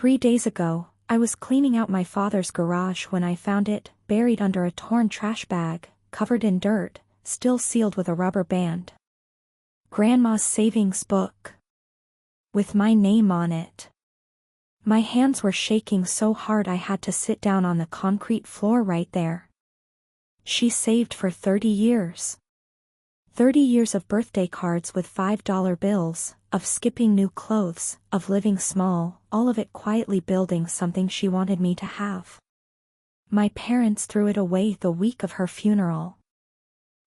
3 days ago, I was cleaning out my father's garage when I found it, buried under a torn trash bag, covered in dirt, still sealed with a rubber band. Grandma's savings book. With my name on it. My hands were shaking so hard I had to sit down on the concrete floor right there. She saved for 30 years. 30 years of birthday cards with $5 bills, of skipping new clothes, of living small, all of it quietly building something she wanted me to have. My parents threw it away the week of her funeral.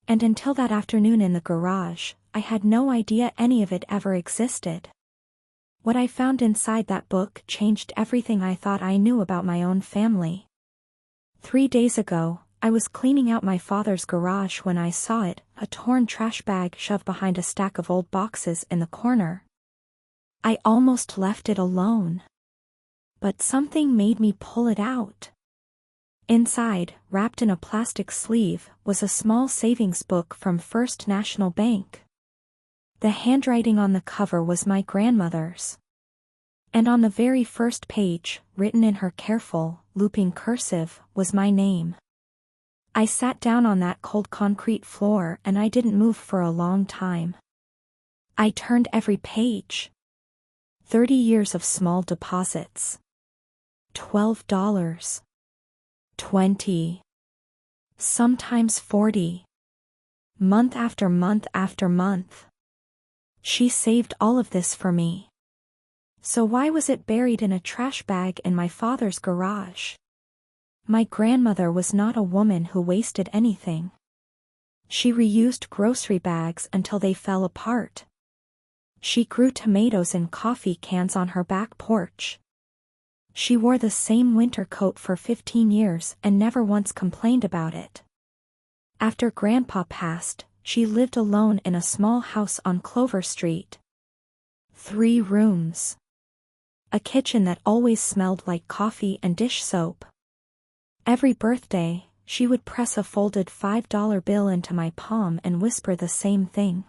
And until that afternoon in the garage, I had no idea any of it ever existed. What I found inside that book changed everything I thought I knew about my own family. 3 days ago, I was cleaning out my father's garage when I saw it, a torn trash bag shoved behind a stack of old boxes in the corner. I almost left it alone. But something made me pull it out. Inside, wrapped in a plastic sleeve, was a small savings book from First National Bank. The handwriting on the cover was my grandmother's. And on the very first page, written in her careful, looping cursive, was my name. I sat down on that cold concrete floor and I didn't move for a long time. I turned every page. 30 years of small deposits. $12. 20. Sometimes 40. Month after month after month. She saved all of this for me. So why was it buried in a trash bag in my father's garage? My grandmother was not a woman who wasted anything. She reused grocery bags until they fell apart. She grew tomatoes in coffee cans on her back porch. She wore the same winter coat for 15 years and never once complained about it. After Grandpa passed, she lived alone in a small house on Clover Street. 3 rooms. A kitchen that always smelled like coffee and dish soap. Every birthday, she would press a folded $5 bill into my palm and whisper the same thing.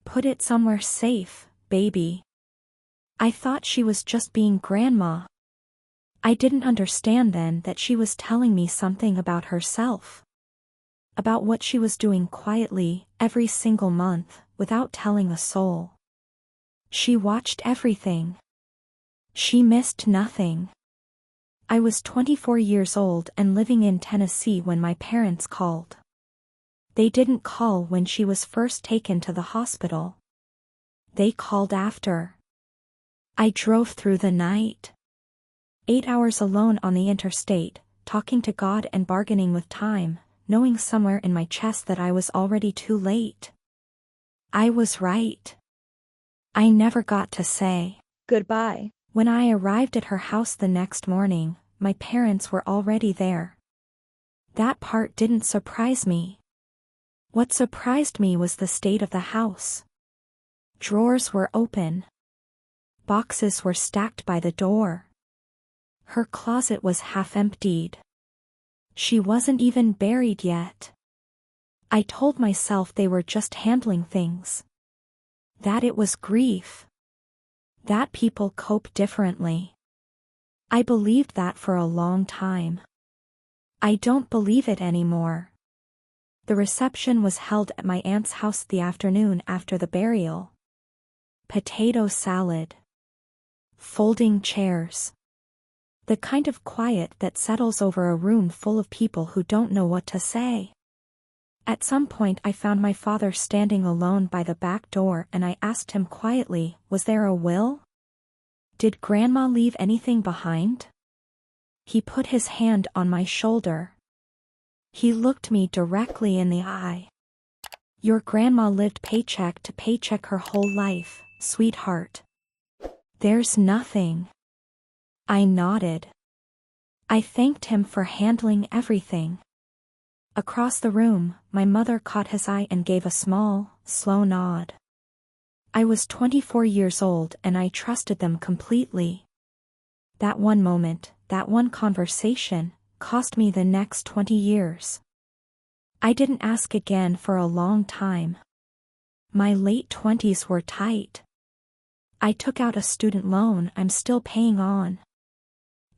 Put it somewhere safe, baby. I thought she was just being grandma. I didn't understand then that she was telling me something about herself. About what she was doing quietly, every single month, without telling a soul. She watched everything. She missed nothing. I was 24 years old and living in Tennessee when my parents called. They didn't call when she was first taken to the hospital. They called after. I drove through the night. 8 hours alone on the interstate, talking to God and bargaining with time, knowing somewhere in my chest that I was already too late. I was right. I never got to say goodbye. When I arrived at her house the next morning, my parents were already there. That part didn't surprise me. What surprised me was the state of the house. Drawers were open. Boxes were stacked by the door. Her closet was half emptied. She wasn't even buried yet. I told myself they were just handling things. That it was grief. That people cope differently. I believed that for a long time. I don't believe it anymore. The reception was held at my aunt's house the afternoon after the burial. Potato salad. Folding chairs. The kind of quiet that settles over a room full of people who don't know what to say. At some point I found my father standing alone by the back door and I asked him quietly, was there a will? Did Grandma leave anything behind? He put his hand on my shoulder. He looked me directly in the eye. Your grandma lived paycheck to paycheck her whole life, sweetheart. There's nothing. I nodded. I thanked him for handling everything. Across the room, my mother caught his eye and gave a small, slow nod. I was 24 years old and I trusted them completely. That one moment, that one conversation, cost me the next 20 years. I didn't ask again for a long time. My late 20s were tight. I took out a student loan I'm still paying on.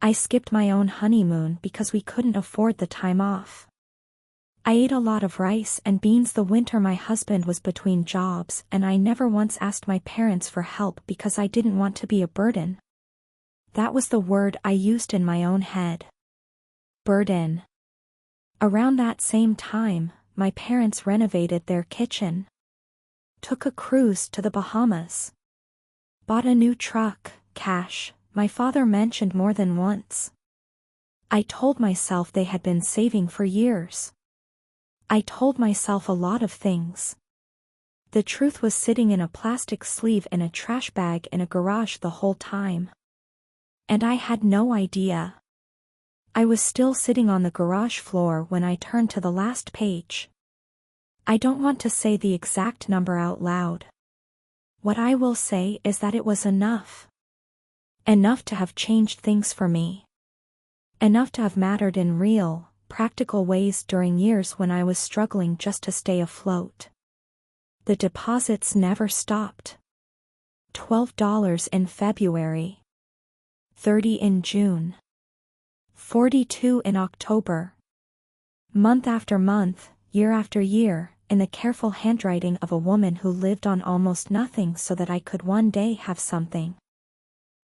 I skipped my own honeymoon because we couldn't afford the time off. I ate a lot of rice and beans the winter my husband was between jobs, and I never once asked my parents for help because I didn't want to be a burden. That was the word I used in my own head. Burden. Around that same time, my parents renovated their kitchen. Took a cruise to the Bahamas. Bought a new truck, cash, my father mentioned more than once. I told myself they had been saving for years. I told myself a lot of things. The truth was sitting in a plastic sleeve in a trash bag in a garage the whole time. And I had no idea. I was still sitting on the garage floor when I turned to the last page. I don't want to say the exact number out loud. What I will say is that it was enough. Enough to have changed things for me. Enough to have mattered in real, practical ways during years when I was struggling just to stay afloat. The deposits never stopped. $12 in February. $30 in June. $42 in October. Month after month, year after year, in the careful handwriting of a woman who lived on almost nothing so that I could one day have something.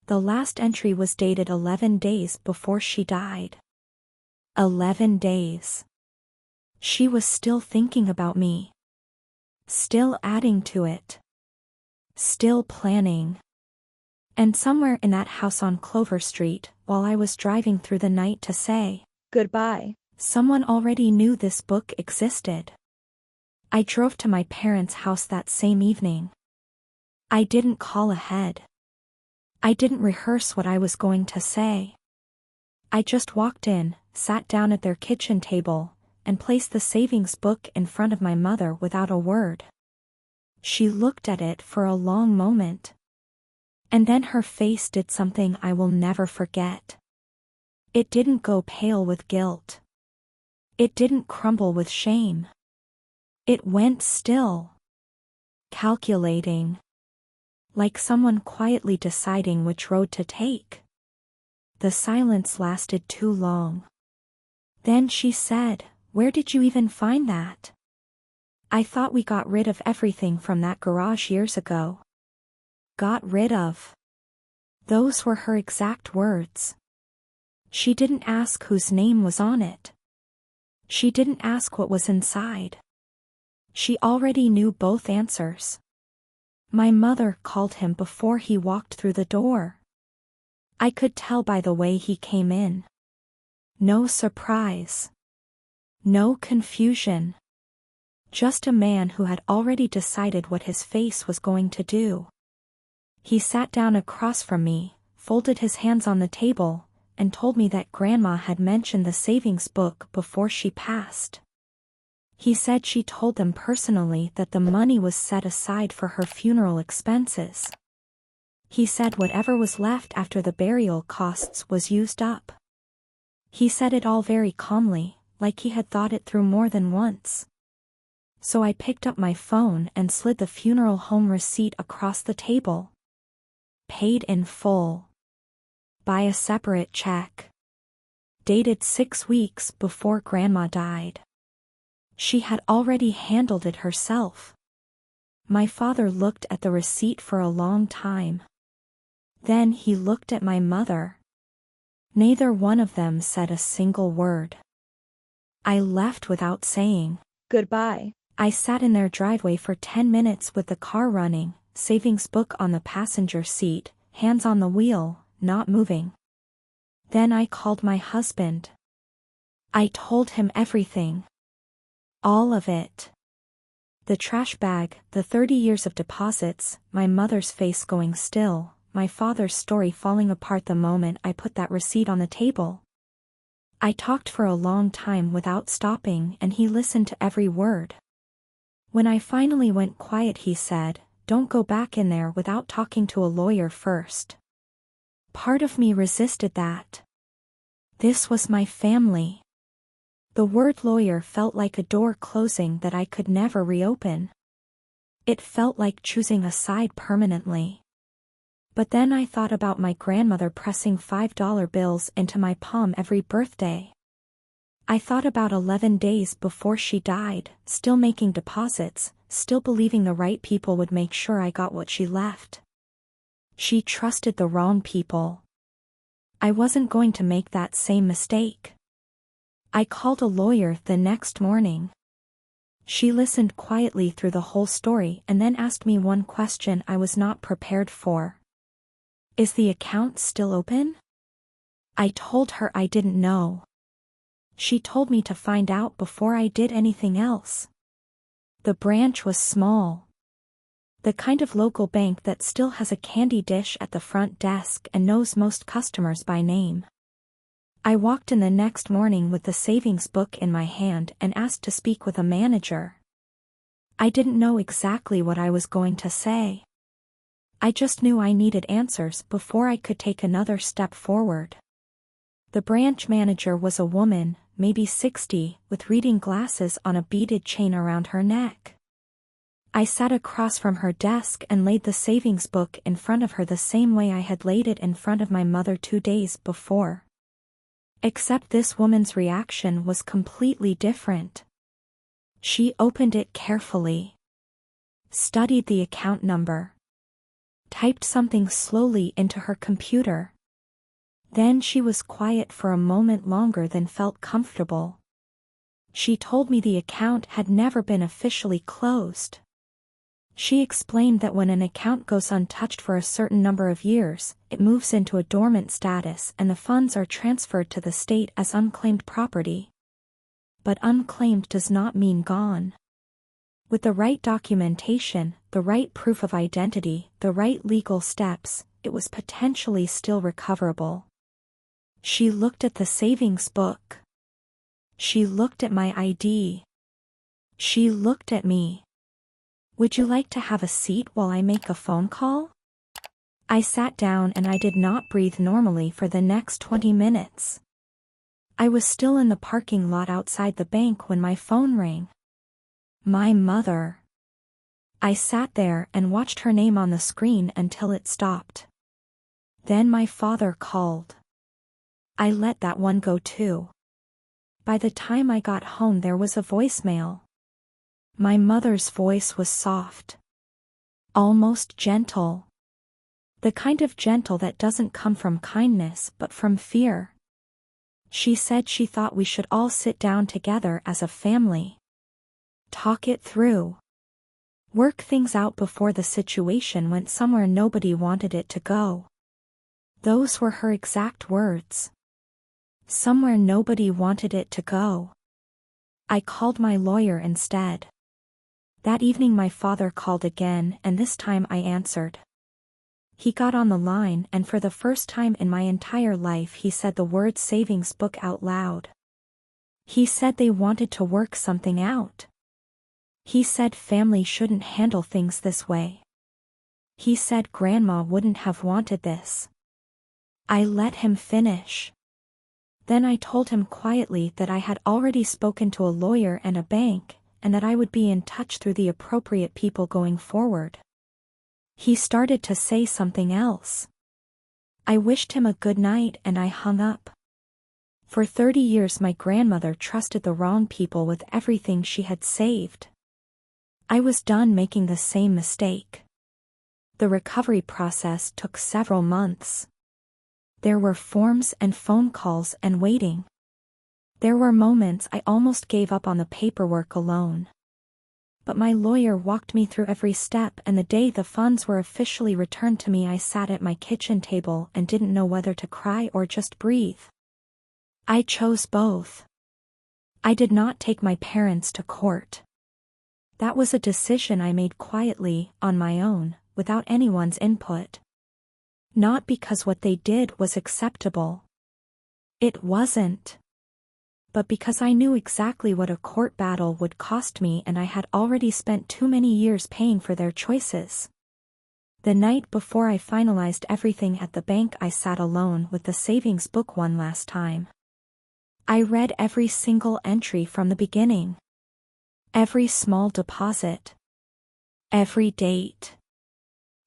The last entry was dated 11 days before she died. 11 days. She was still thinking about me. Still adding to it. Still planning. And somewhere in that house on Clover Street, while I was driving through the night to say goodbye, someone already knew this book existed. I drove to my parents' house that same evening. I didn't call ahead. I didn't rehearse what I was going to say. I just walked in, sat down at their kitchen table, and placed the savings book in front of my mother without a word. She looked at it for a long moment. And then her face did something I will never forget. It didn't go pale with guilt. It didn't crumble with shame. It went still. Calculating. Like someone quietly deciding which road to take. The silence lasted too long. Then she said, "Where did you even find that?" I thought we got rid of everything from that garage years ago. Got rid of. Those were her exact words. She didn't ask whose name was on it. She didn't ask what was inside. She already knew both answers. My mother called him before he walked through the door. I could tell by the way he came in. No surprise. No confusion. Just a man who had already decided what his face was going to do. He sat down across from me, folded his hands on the table, and told me that Grandma had mentioned the savings book before she passed. He said she told them personally that the money was set aside for her funeral expenses. He said whatever was left after the burial costs was used up. He said it all very calmly, like he had thought it through more than once. So I picked up my phone and slid the funeral home receipt across the table. Paid in full. By a separate check. Dated 6 weeks before Grandma died. She had already handled it herself. My father looked at the receipt for a long time. Then he looked at my mother. Neither one of them said a single word. I left without saying goodbye. I sat in their driveway for 10 minutes with the car running, savings book on the passenger seat, hands on the wheel, not moving. Then I called my husband. I told him everything. All of it. The trash bag, the 30 years of deposits, my mother's face going still, my father's story falling apart the moment I put that receipt on the table. I talked for a long time without stopping, and he listened to every word. When I finally went quiet, he said, "Don't go back in there without talking to a lawyer first." Part of me resisted that. This was my family. The word lawyer felt like a door closing that I could never reopen. It felt like choosing a side permanently. But then I thought about my grandmother pressing $5 bills into my palm every birthday. I thought about 11 days before she died, still making deposits, still believing the right people would make sure I got what she left. She trusted the wrong people. I wasn't going to make that same mistake. I called a lawyer the next morning. She listened quietly through the whole story and then asked me one question I was not prepared for. Is the account still open? I told her I didn't know. She told me to find out before I did anything else. The branch was small. The kind of local bank that still has a candy dish at the front desk and knows most customers by name. I walked in the next morning with the savings book in my hand and asked to speak with a manager. I didn't know exactly what I was going to say. I just knew I needed answers before I could take another step forward. The branch manager was a woman, maybe 60, with reading glasses on a beaded chain around her neck. I sat across from her desk and laid the savings book in front of her the same way I had laid it in front of my mother 2 days before. Except this woman's reaction was completely different. She opened it carefully, studied the account number, typed something slowly into her computer. Then she was quiet for a moment longer than felt comfortable. She told me the account had never been officially closed. She explained that when an account goes untouched for a certain number of years, it moves into a dormant status and the funds are transferred to the state as unclaimed property. But unclaimed does not mean gone. With the right documentation, the right proof of identity, the right legal steps, it was potentially still recoverable. She looked at the savings book. She looked at my ID. She looked at me. Would you like to have a seat while I make a phone call? I sat down and I did not breathe normally for the next 20 minutes. I was still in the parking lot outside the bank when my phone rang. My mother. I sat there and watched her name on the screen until it stopped. Then my father called. I let that one go too. By the time I got home there was a voicemail. My mother's voice was soft. Almost gentle. The kind of gentle that doesn't come from kindness but from fear. She said she thought we should all sit down together as a family. Talk it through. Work things out before the situation went somewhere nobody wanted it to go. Those were her exact words. Somewhere nobody wanted it to go. I called my lawyer instead. That evening my father called again and this time I answered. He got on the line and for the first time in my entire life he said the word savings book out loud. He said they wanted to work something out. He said family shouldn't handle things this way. He said grandma wouldn't have wanted this. I let him finish. Then I told him quietly that I had already spoken to a lawyer and a bank, and that I would be in touch through the appropriate people going forward. He started to say something else. I wished him a good night and I hung up. For 30 years my grandmother trusted the wrong people with everything she had saved. I was done making the same mistake. The recovery process took several months. There were forms and phone calls and waiting. There were moments I almost gave up on the paperwork alone. But my lawyer walked me through every step and the day the funds were officially returned to me I sat at my kitchen table and didn't know whether to cry or just breathe. I chose both. I did not take my parents to court. That was a decision I made quietly, on my own, without anyone's input. Not because what they did was acceptable. It wasn't. But because I knew exactly what a court battle would cost me and I had already spent too many years paying for their choices. The night before I finalized everything at the bank I sat alone with the savings book one last time. I read every single entry from the beginning. Every small deposit. Every date.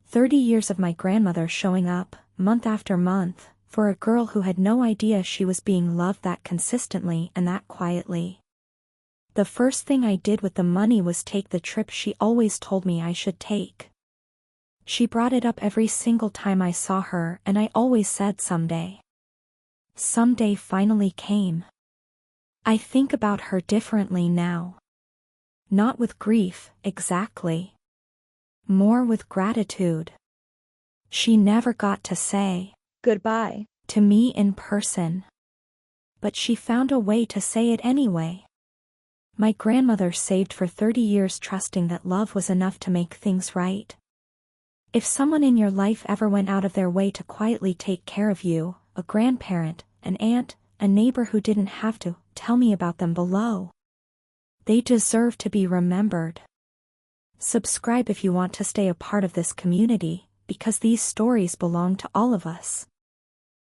30 years of my grandmother showing up, month after month, for a girl who had no idea she was being loved that consistently and that quietly. The first thing I did with the money was take the trip she always told me I should take. She brought it up every single time I saw her, and I always said someday. Someday finally came. I think about her differently now. Not with grief, exactly. More with gratitude. She never got to say goodbye to me in person. But she found a way to say it anyway. My grandmother saved for 30 years trusting that love was enough to make things right. If someone in your life ever went out of their way to quietly take care of you, a grandparent, an aunt, a neighbor who didn't have to, tell me about them below. They deserve to be remembered. Subscribe if you want to stay a part of this community, because these stories belong to all of us.